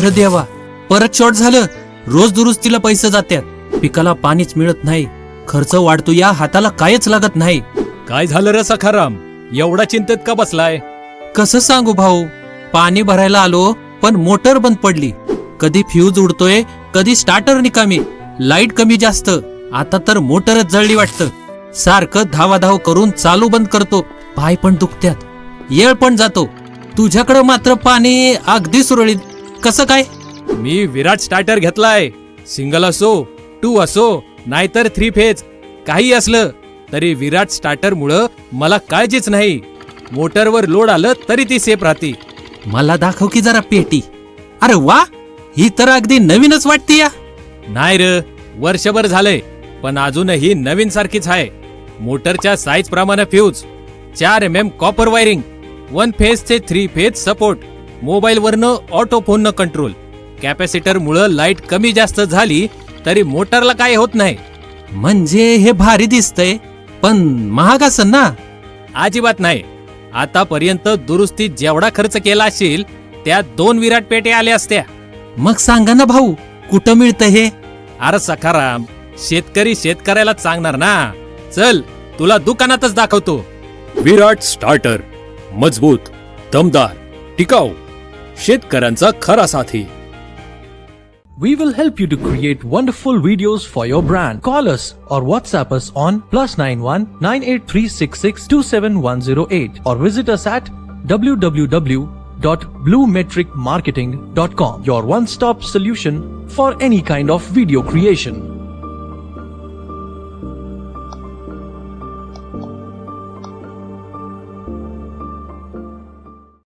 अरे देवा, परत शॉर्ट झालं. रोज दुरुस्तीला पैसे जातात, पिकाला पाणीच मिळत नाही, खर्च वाढतो, या हाताला कायच लागत नाही. काय झालं रे सखाराम, एवढा चिंतेत का बसलाय? कसं सांगू भाऊ, पाणी भरायला आलो पण मोटर बंद पडली. कधी फ्यूज उडतोय, कधी स्टार्टर निकामी, लाईट कमी जास्त. आता तर मोटरच जळली वाटतं. सारखं धावाधाव करून चालू बंद करतो, पाय पण दुखत्यात, येळ पण जातो. तुझ्याकडं मात्र पाणी अगदी सुरळीत. कसं काय? मी विराट स्टार्टर घेतलाय. सिंगल असो, 2 असो, नाहीतर 3 फेज, काही असलं तरी विराट स्टार्टर मुळे मला काळजीच नाही. मोटरवर लोड आलं तरी ती सेफ राहते. मला दाखव की जरा पेटी. अरे वा, ही तर अगदी नवीनच वाटते या. नाही र, वर्षभर झालंय पण अजूनही नवीन सारखीच आहे. मोटरच्या साईज प्रमाणे fuse, 4 mm copper wiring, 1 phase ते 3 फेज सपोर्ट, मोबाईल वरनं ऑटो फोन न कंट्रोल. कॅपॅसिटर मुळे लाईट कमी जास्त झाली तरी मोटरला काय होत नाही. म्हणजे हे भारी दिसतंय, पण महाग असेल ना? अजिबात नाही. आतापर्यंत दुरुस्तीत जेवढा खर्च केला असेल त्यात 2 विराट पेटे आल्या असत्या. मग सांगा ना भाऊ, कुठं मिळतं हे? अरे सखाराम, शेतकरी शेतकऱ्यालाच सांगणार ना. चल, तुला दुकानातच दाखवतो. विराट स्टार्टर, मजबूत, दमदार, टिकाऊ, शेतकऱ्यांचा खरा साथी. We will help you to create wonderful videos for your brand. Call us or WhatsApp us on +91 98366 27108 or visit us at www.bluemetricmarketing.com. Your one-stop solution for any kind of video creation.